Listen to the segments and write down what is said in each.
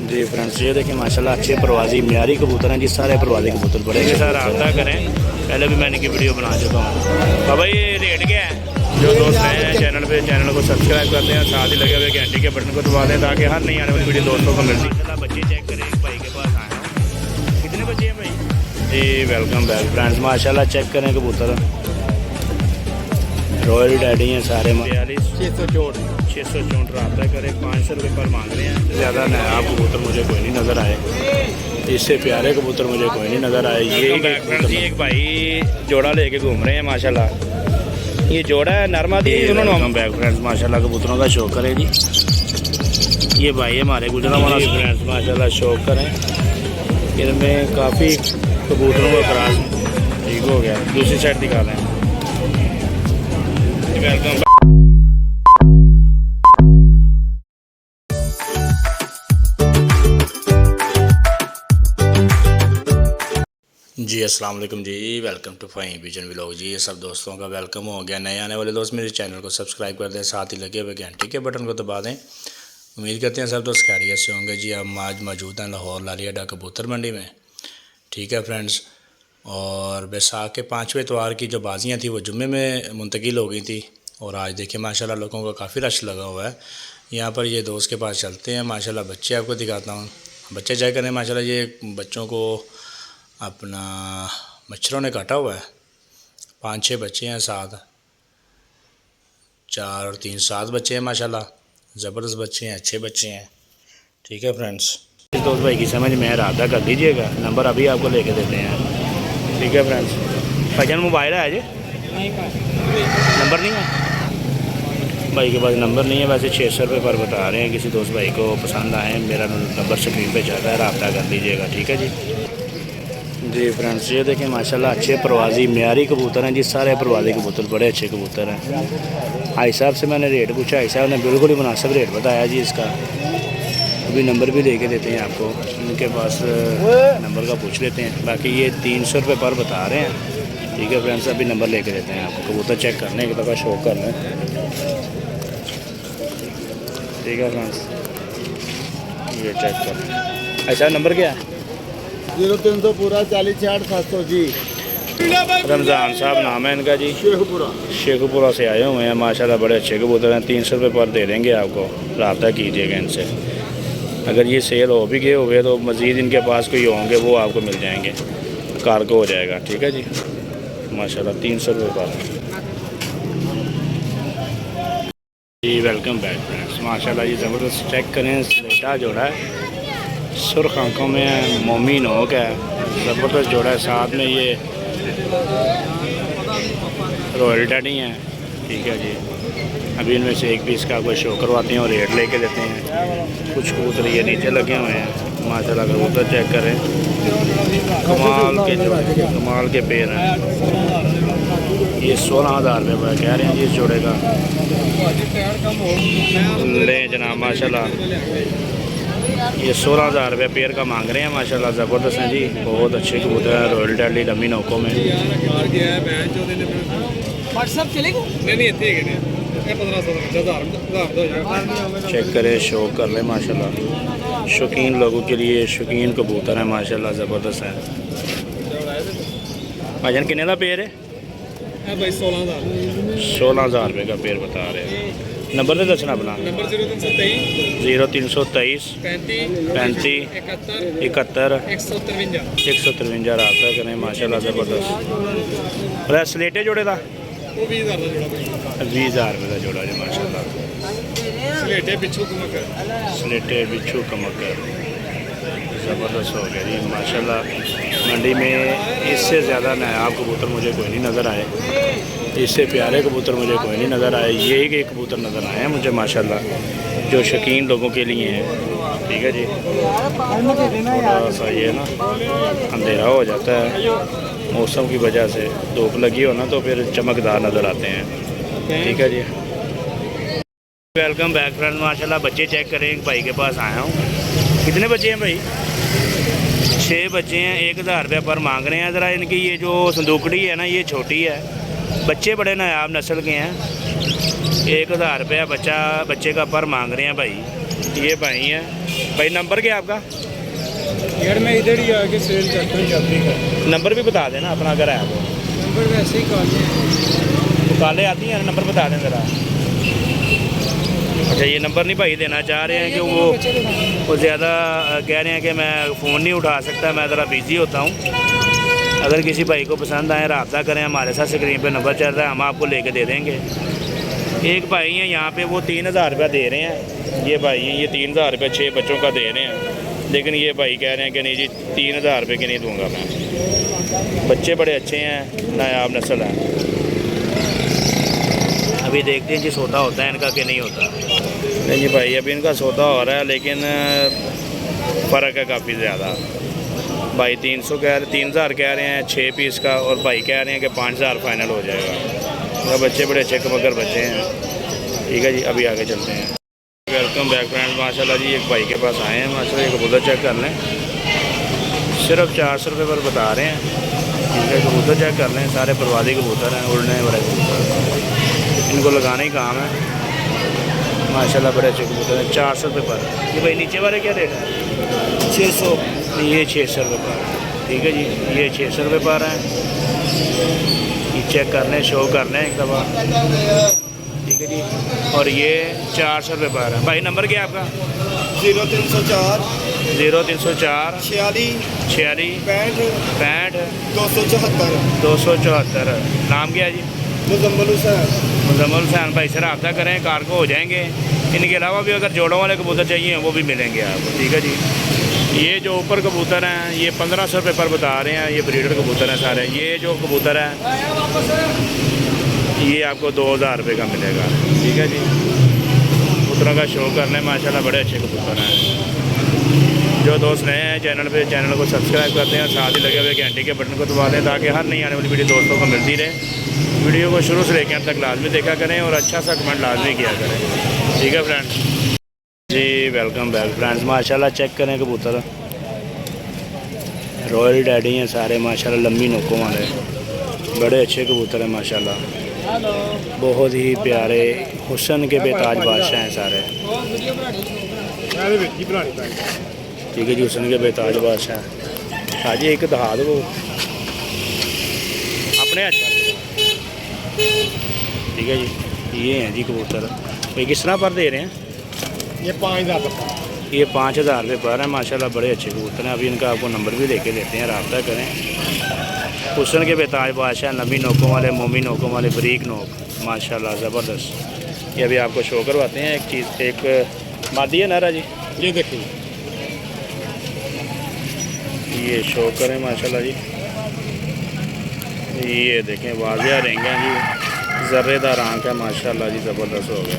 जी friends, ये देखिए माशाल्लाह अच्छे प्रवासी म्यारी कबूतर हैं जी। सारे प्रवासी कबूतर बड़े के साथ रब्ता करें। पहले भी मैंने की वीडियो बना चुका हूँ। बाबा ये रेट क्या है? जो दोस्त हैं चैनल पे, चैनल को सब्सक्राइब करते हैं, साथ ही लगे हुए घंटे के बटन को दबा दें ताकि हर नई आने वाली वीडियो दोस्तों को मिलती है। माशाल्लाह बच्चे चेक करें, एक भाई के पास आया हूँ। कितने बच्चे हैं भाई? जी वेलकम बैक फ्रेंड्स, माशाल्लाह चेक करें कबूतर रॉयल डैडी हैं सारे। 664 रब्ता करे, 500 रुपये पर मांग रहे हैं। ज़्यादा नायाब कबूतर मुझे कोई नहीं नज़र आए, इससे प्यारे कबूतर मुझे कोई नहीं नज़र आए। ये एक भाई जोड़ा लेके घूम रहे हैं माशाल्लाह। ये जोड़ा है नरमा दी उन्होंने बैक फ्रेंड्स, माशाल्लाह कबूतरों का शौक करें जी। ये भाई हमारे गुजरावाला फ्रेंड्स माशाल्लाह शौक करें। इनमें काफ़ी कबूतरों का क्रॉस ठीक हो गया। दूसरी साइड दिखा दें। वेलकम जी, अस्सलाम वालेकुम जी। Welcome to Fine Vision vlog जी। सब दोस्तों का वेलकम हो गया। नए आने वाले दोस्त मेरे चैनल को सब्सक्राइब कर दें, साथ ही लगे हुए घंटी के बटन को दबा दें। उम्मीद करते हैं सब दोस्त खैरियत से होंगे जी। हम आज मौजूद हैं लाहौर लाली अड्डा कबूतर मंडी में, ठीक है फ्रेंड्स। और बैसाख के 5वें इतवार की जो बाजियाँ थी वो जुम्मे में मुंतकिल हो गई थी। और आज देखिए माशाल्लाह लोगों का काफ़ी रश लगा हुआ है यहाँ पर। ये दोस्त के पास चलते हैं। माशाल्लाह बच्चे आपको दिखाता हूँ। बच्चे चेक करें माशाल्लाह। ये बच्चों को अपना मच्छरों ने काटा हुआ है। 5-6 बच्चे हैं, 4 और 3 7 बच्चे हैं माशाल्लाह। ज़बरदस्त बच्चे हैं, अच्छे बच्चे हैं, ठीक है फ्रेंड्स। इस दोस्त भाई की समझ में रब्ता कर लीजिएगा। नंबर अभी आपको लेके देते हैं, ठीक है फ्रेंड्स। भाईजान मोबाइल है जी? नंबर नहीं है भाई के पास, नंबर नहीं है। वैसे 600 रुपये पर बता रहे हैं। किसी दोस्त भाई को पसंद आए, मेरा नंबर स्क्रीन पे चल रहा है, रब्ता कर लीजिएगा, ठीक है जी। जी फ्रेंड्स, ये देखें माशाल्लाह अच्छे प्रवासी म्यारी कबूतर हैं जी। सारे प्रवासी कबूतर बड़े अच्छे कबूतर हैं। भाई साहब से मैंने रेट पूछा, भाई साहब ने बिल्कुल ही मुनासिब रेट बताया जी इसका। अभी नंबर भी लेके देते हैं आपको, इनके पास नंबर का पूछ लेते हैं। बाकी ये 300 रुपये पर बता रहे हैं, ठीक है फ्रेंड्स। अभी नंबर लेके देते हैं आपको। कबूतर चेक करने एक दफ़ा शौक कर लें, ठीक है फ्रेंड्स। ये चेक कर लें। अच्छा नंबर क्या है? 0300 पूरा 40 68 700 जी। रमज़ान साहब नाम है इनका जी। शेखपुरा से आए हुए हैं माशाल्लाह। बड़े अच्छे कबूतर हैं। 300 रुपये पर दे देंगे आपको, रब्ता कीजिएगा इनसे। अगर ये सेल हो भी गए हुए तो मज़ीद इनके पास कोई होंगे वो आपको मिल जाएंगे, कार्गो हो जाएगा, ठीक है जी। माशाल्लाह 300 रुपये पर जी। वेलकम बैक फ्रेंड्स, माशाल्लाह ये ज़बरदस्त चेक करें। स्लेटा जोड़ा है, सुर्ख आँखों में मोमी नोक है, ज़बरदस्त जोड़ा है। साथ में ये रॉयल डैडी हैं, ठीक है जी। अभी इनमें से एक पीस का आपको शो करवाते हैं और रेट लेके देते हैं। कुछ कबूतर ये नीचे लगे हुए हैं माशाल्लाह। कबूतर चेक करें, कमाल के पैर हैं। ये 16,000 रुपये कह रहे हैं जी इस जोड़े का। ले जनाब माशाल्लाह, ये 16,000 रुपये पेयर का मांग रहे हैं माशाल्लाह। ज़बरदस्त हैं जी, बहुत अच्छे कबूतर हैं। रॉयल डैडी डमी नौकों में। चेक करें, शौक कर लें माशाल्लाह। शौकीन लोगों के लिए शौकीन कबूतर हैं माशाल्लाह, ज़बरदस्त हैं। भाईजान कितने का पेयर है? 16,000 रुपये का पेयर बता रहे हैं। नंबर तो दसना अपना। नंबर 0323 0323 35 71 153 रब्ता करें माशाल्लाह। ज़बरदस्त। और स्लेटे जोड़े का 20,000 रुपये का जोड़ा जी माशाल्लाह। स्लेटे बिच्छू कमकर ज़बरदस्त हो गया जी माशाल्लाह। मंडी में इससे ज़्यादा नायाब कबूतर मुझे कोई नहीं नज़र आए, इससे प्यारे कबूतर मुझे कोई नहीं नज़र आए। ये एक कबूतर नज़र आए हैं मुझे माशाल्लाह, जो शौकीन लोगों के लिए हैं, ठीक है जी। थोड़ा सा ये ना अंधेरा हो जाता है मौसम की वजह से, धूप लगी हो ना तो फिर चमकदार नज़र आते हैं, ठीक है जी। वेलकम बैक फ्रेंड, माशाल्लाह बच्चे चेक करें। एक भाई के पास आया हूँ। कितने बच्चे हैं भाई? 6 बच्चे हैं। 1,000 रुपये पर मांग रहे हैं। ज़रा इनकी ये जो संदूकड़ी है ना ये छोटी है, बच्चे बड़े नायाब नस्ल के हैं। 1,000 रुपया बच्चे का पर मांग रहे हैं भाई। ये भाई हैं भाई नंबर क्या है आपका? यार मैं इधर ही आके सेल करता हूँ जाफरी का। नंबर भी बता देना अपना, अगर है वो नंबर वैसे ही कॉल तो काले आती हैं, नंबर बता दें ज़रा। अच्छा, ये नंबर नहीं भाई देना चाह रहे हैं कि वो ज़्यादा कह रहे हैं कि मैं फ़ोन नहीं उठा सकता, मैं ज़रा बिज़ी होता हूँ। अगर किसी भाई को पसंद आए रब्ता करें हमारे साथ, स्क्रीन पे नंबर चल रहा है, हम आपको लेके दे देंगे। एक भाई हैं यहाँ पे वो 3000 रुपया दे रहे हैं, ये भाई हैं, ये 3000 रुपये 6 बच्चों का दे रहे हैं, लेकिन ये भाई कह रहे हैं कि नहीं जी 3000 रुपये की नहीं दूंगा मैं। बच्चे बड़े अच्छे हैं, नायाब नस्ल है। अभी देखते हैं जी सौदा होता है इनका कि नहीं होता। नहीं जी भाई, अभी इनका सौदा हो रहा है, लेकिन फ़र्क है काफ़ी ज़्यादा। भाई 3000 कह रहे हैं 6 पीस का, और भाई कह रहे हैं कि 5000 फाइनल हो जाएगा। तो बच्चे बड़े अच्छे कमगर बच्चे हैं। ठीक है जी, अभी आगे चलते हैं। वेलकम बैक फ्रेंड्स, माशाल्लाह जी एक भाई के पास आए हैं। माशाल्लाह ये कबूतर चेक कर लें, सिर्फ 400 रुपये पर बता रहे हैं। ठीक है, कबूतर चेक कर लें, सारे परवादी कबूतर हैं, उड़ने वाले कबूतर, इनको लगाने ही काम है। माशाल्लाह बड़े अच्छे कबूतर हैं। 400 रुपये पर। ये भाई नीचे वाले क्या रेट है? 600। ये 600 रुपये पर। ठीक है जी, ये 600 रुपये पर हैं। ये चेक कर लें, शो कर लें एक दफ़ा। ठीक है जी, और ये 400 रुपये पर है। भाई नंबर क्या है आपका? 0304 0304 46 46 65 65 274। 274। नाम क्या है जी? मुजम्मल हुसैन। मुजम्मल हुसैन। भाई से रब्ता करें, कार को हो जाएंगे। इनके अलावा भी अगर जोड़ों वाले कबूतर चाहिए वो भी मिलेंगे आपको। ठीक है जी, ये जो ऊपर कबूतर हैं ये 1500 रुपये पर बता रहे हैं। ये ब्रीडर कबूतर हैं सारे। ये जो कबूतर है ये आपको 2000 रुपये का मिलेगा। ठीक है जी, कबूतरों का शो करने माशाल्लाह बड़े अच्छे कबूतर हैं। जो दोस्त नए हैं चैनल को सब्सक्राइब करते हैं और साथ ही लगे हुए घंटे के बटन को दबा दें, ताकि हर नई आने वाली वीडियो दोस्तों को मिलती रहे। वीडियो को शुरू से लेकर अंत तक लाजमी देखा करें और अच्छा सा कमेंट लाजमी किया करें। ठीक है फ्रेंड्स जी, वेलकम बैक फ्रेंड्स। माशाल्लाह चेक करें कबूतर, रॉयल डैडी हैं सारे माशाल्लाह, लंबी नोकों वाले बड़े अच्छे कबूतर हैं माशाल्लाह। बहुत ही प्यारे हुस्न के बेताज बादशाह हैं सारे। ठीक है जी, हुस्न के बेताज बादशाह। हाँ जी, एक दिखा दो अपने। ठीक है जी, ये हैं जी कबूतर। ये किस तरह पर दे रहे हैं? ये 5000 का। ये 5000 रुपये पर है माशाल्लाह, बड़े अच्छे कबूतर हैं। अभी इनका आपको नंबर भी लेके देते हैं, रब्ता करें। हुस्न के बेताज बादशाह, लंबी नोकों वाले, मोमी नोकों वाले, बरीक नोक माशाल्लाह ज़बरदस्त। ये अभी आपको शो करवाते हैं एक चीज़। एक मादी है नारा जी, ये देखिए, ये शो करें माशाल्लाह जी। ये देखें, वाजिया रेंगे हैं जी, ज़र्रेदार आँख है माशाल्लाह जी, ज़बरदस्त हो गया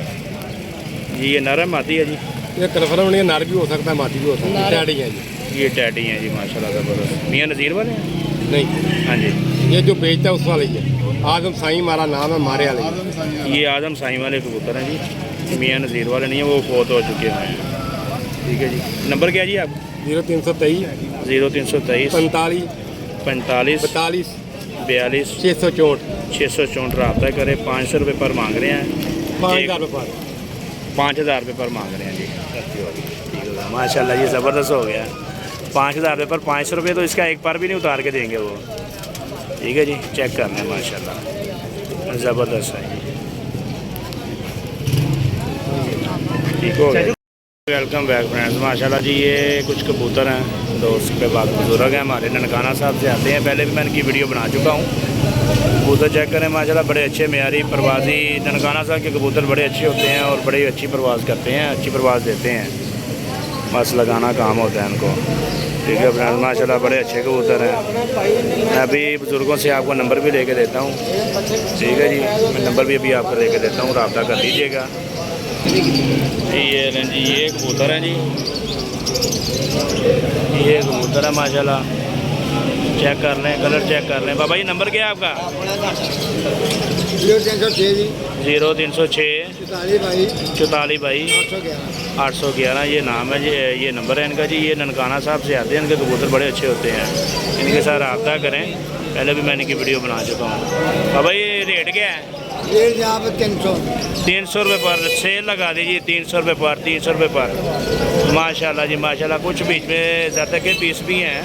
जी। ये नर है मादी है जी? ये कन्फर्म नहीं है, नार भी हो सकता है, मादी भी हो सकता है। टैडी है जी। ये टैडी हैं जी माशाल्लाह ज़बरदस्त। मियाँ नज़ीर वाले हैं? नहीं, हाँ जी, ये जो बेचता है उस वाले ही है। आजम साईं हमारा नाम है, हमारे वाले। ये आजम साईं वाले कबूतर हैं जी, मियाँ नज़ीर वाले नहीं है, वो फौत हो चुके हैं। ठीक है जी, नंबर क्या जी आप? 0323 0323 45 45 42 42 664 664 रब्ता करें। 500 रुपये पर मांग रहे हैं। 5000 रुपये। 5000 रुपये पर मांग रहे हैं जी। ठीक है माशाल्लाह, ये ज़बरदस्त हो गया। 5000 रुपये पर 500 रुपये, तो इसका एक पर भी नहीं उतार के देंगे वो। ठीक है जी, चेक करना है माशाल्लाह, ज़बरदस्त है। ठीक हो गया। वेलकम बैक फ्रेंड्स, माशाल्लाह जी ये कुछ कबूतर हैं दोस्त के बाद बुजुर्ग हैं हमारे, ननकाना साहब से आते हैं। पहले भी मैं इनकी वीडियो बना चुका हूँ। कबूतर चेक करें माशाल्लाह, बड़े अच्छे मेयारी परवाजी ननकाना साहब के कबूतर बड़े अच्छे होते हैं और बड़ी अच्छी परवाज़ करते हैं, अच्छी परवाज़ देते हैं। बस लगाना काम होता है इनको। ठीक है फ्रेंड्स, माशाल्लाह बड़े अच्छे कबूतर हैं। मैं अभी बुज़ुर्गों से आपको नंबर भी लेके देता हूँ। ठीक है जी, मैं नंबर भी अभी आपको लेके देता हूँ, रब्ता कर लीजिएगा। ये लें जी, ये कबूतर हैं जी, ये कबूतर है माशाल्लाह, चेक कर लें, कलर चेक कर लें। बाबा जी नंबर क्या है आपका? 0306 जी 0306 44 भाई 811। 811 ये नाम है जी, ये नंबर है इनका जी। ये ननकाना साहब से आते हैं, इनके कबूतर बड़े अच्छे होते हैं, इनके साथ रब्ता करें। पहले भी मैंने इनकी वीडियो बना चुका हूँ। बाबा ये रेट क्या है? रेट यहाँ पे 300। 300 रुपये पर, सेल लगा दीजिए 300 रुपये पर, 300 रुपये पर। माशाल्लाह जी माशाल्लाह। कुछ बीच में ज़्यादा के पीस भी हैं,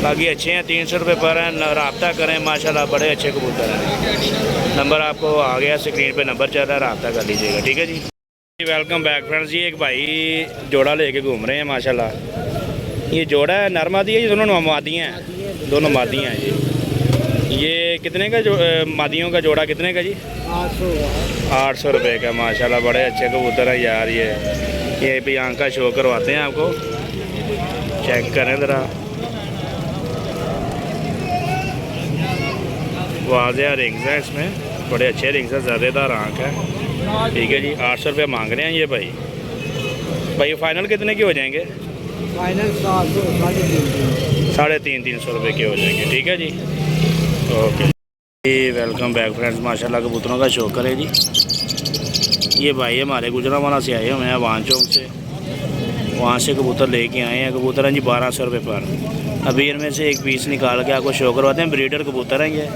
बाकी अच्छे हैं। 300 रुपये पर हैं। रब्ता करें माशाल्लाह, बड़े अच्छे कबूतर हैं। नंबर आपको आ गया स्क्रीन पे, नंबर चल रहा है, रब्ता कर लीजिएगा। ठीक है जी। वेलकम बैक फ्रेंड्स जी। एक भाई जोड़ा लेके घूम रहे हैं माशाल्लाह। ये जोड़ा है नर मादी है, ये दोनों मादी हैं, दोनों मादी हैं जी। ये कितने का मादियों का जोड़ा कितने का जी? 800 रुपये का माशाल्लाह। बड़े अच्छे कबूतर है यार। ये भी आँख का शो करवाते हैं आपको, चेक करें ज़रा। वाज़िया रिंग्स हैं इसमें, बड़े अच्छे रिंग्स हैं, ज़्यादातर आँख है। ठीक है जी। 800 रुपये मांग रहे हैं ये भाई फाइनल कितने के हो जाएंगे? फाइनल 350 रुपये के हो जाएंगे। ठीक है जी, ओके जी। Welcome back friends. माशाल्लाह कबूतरों का शौक है जी। ये भाई हमारे गुजरांवाला से आए हुए हैं, वान चौक से। वहाँ से कबूतर लेके आए हैं। कबूतर हैं जी 1200 रुपये पर। अभी इनमें से एक पीस निकाल के आपको शो करवाते हैं। ब्रीडर कबूतर हैं ये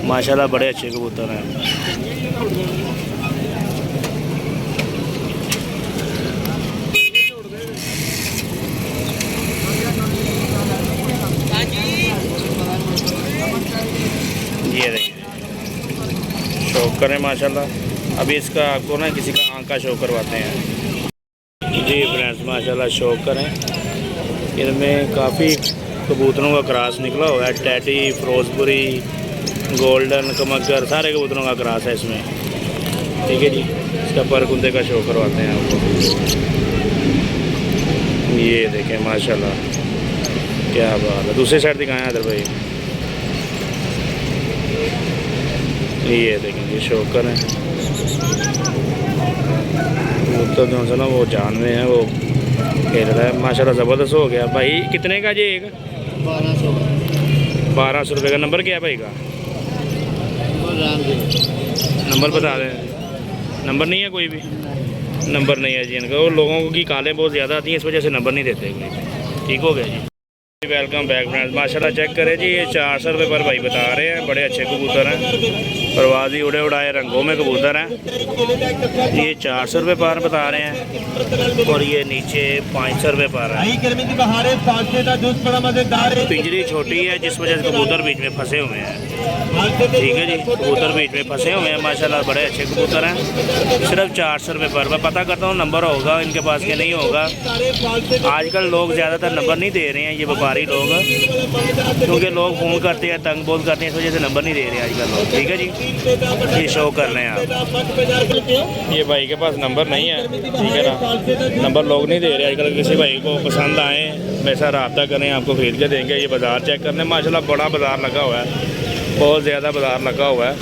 माशाल्लाह, बड़े अच्छे कबूतर हैं। ये देखिए शौक करें माशाल्लाह। अभी इसका आपको ना किसी का आँख का शो करवाते हैं जी फ्रेंड्स। माशाल्लाह शौक करें। इनमें काफ़ी कबूतरों का क्रॉस निकला हुआ है। टैटी, फिरोजपुरी, गोल्डन, कमगर, सारे कबूतरों का क्रॉस है इसमें। ठीक है जी। इसका परकुंदे का शो करवाते हैं आपको। ये देखें माशाल्लाह, क्या बात है। दूसरी साइड दिखाएं इधर भाई। ये देखेंगे शोकर हैं तो जो है ना वो जान में है, वो खेल रहा है माशाल्लाह। ज़बरदस्त हो गया भाई। कितने का जी एक? 1200 रुपये का। नंबर क्या है भाई का? नंबर बता दें। नंबर नहीं है कोई भी? नंबर नहीं है जी इनका। वो लोगों की कॉलें बहुत ज़्यादा आती हैं, इस वजह से नंबर नहीं देते कोई। ठीक हो गया जी। Welcome back friends. माशाल्लाह चेक करें जी। ये 400 रुपये पर भाई बता रहे हैं। बड़े अच्छे कबूतर हैं, परवाजी उड़े उड़ाए रंगों में कबूतर हैं। ये 400 रुपये पर बता रहे हैं और ये नीचे 500 रुपये पर है। पिंजरी छोटी है जिस वजह से कबूतर बीच में फंसे हुए हैं। ठीक है जी, कबूतर बीच में फंसे हुए हैं माशाल्लाह। बड़े अच्छे कबूतर हैं। सिर्फ 400 रुपये पर। मैं पता करता हूँ नंबर होगा इनके पास के नहीं होगा। आजकल लोग ज़्यादातर नंबर नहीं दे रहे हैं, ये व्यापारी लोग, क्योंकि लोग फ़ोन करते हैं, तंग बहुत करते हैं, इस वजह से नंबर नहीं दे रहे हैं आजकल लोग। ठीक है जी, ये शो कर रहे हैं आप। ये भाई के पास नंबर नहीं है, ठीक है ना। नंबर लोग नहीं दे रहे आजकल। किसी भाई को पसंद आए मेरे साथ रब्ता करें, आपको खरीद के देंगे। ये बाज़ार चेक करने माशाल्लाह, बड़ा बाज़ार लगा हुआ है, बहुत ज़्यादा बाज़ार लगा हुआ है।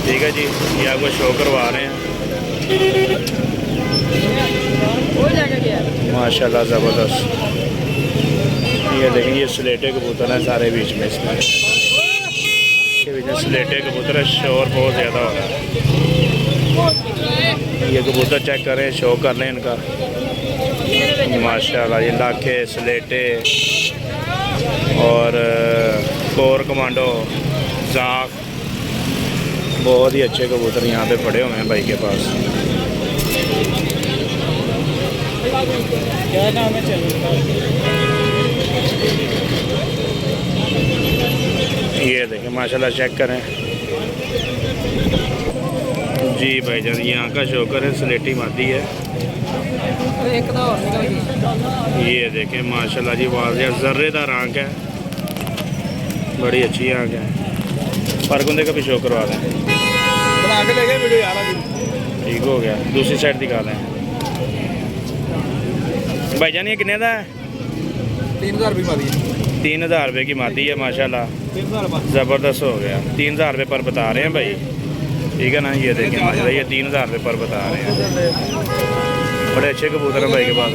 ठीक है जी, ये आपको शो करवा रहे हैं माशाल्लाह ज़बरदस्त। ये देखें, ये स्लेटे कबूतर हैं सारे बीच में। इसमें इसके बीच में स्लेटे कबूतर है, शोर बहुत ज़्यादा हो रहा है। ये कबूतर चेक करें, शो कर लें इनका माशाल्लाह। ये लाखे, स्लेटे और कोर कमांडो, जाक, बहुत ही अच्छे कबूतर यहाँ पे पड़े हुए हैं भाई के पास। क्या नाम है? ये देखें माशाल्लाह चेक करें जी भाईजान। यहाँ का शौकर है, स्लेटी मादी है। ये देखें माशाल्लाह जी, वाज़िया ज़र्रेदार आँख है, बड़ी अच्छी आँख है। परकुंदे का भी शो करवा दें। ठीक हो गया। दूसरी साइड दिखा दें भाईजान। ये कितने का है? 3000 रुपये मादी। 3000 रुपये की मादी है माशाल्लाह, ज़बरदस्त हो गया। 3000 रुपये पर बता रहे हैं भाई। ठीक है ना। ये देखें माशाल्लाह, ये 3000 रुपये पर बता रहे हैं। बड़े अच्छे कबूतर हैं भाई के पास।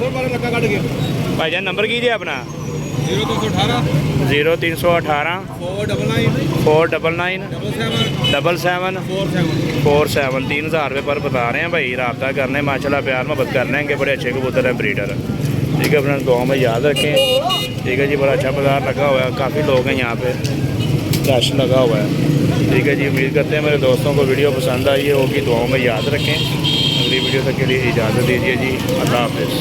भाईजान नंबर कीजिए अपना। 0318 499 77 47। 3000 रुपये पर बता रहे हैं भाई। रब्ता करने माशाल्लाह, प्यार मोहब्बत कर लेंगे। बड़े अच्छे कबूतर हैं, ब्रीडर। ठीक है फ्रेंड्स, दुआ में याद रखें। ठीक है जी, बड़ा अच्छा बाज़ार लगा हुआ है, काफ़ी लोग हैं यहाँ पे, रश लगा हुआ है। ठीक है जी, उम्मीद करते हैं मेरे दोस्तों को वीडियो पसंद आई होगी, दुआओं में याद रखें। अगली वीडियो तक के लिए इजाज़त दीजिए जी, अल्लाह हाफ़िज़।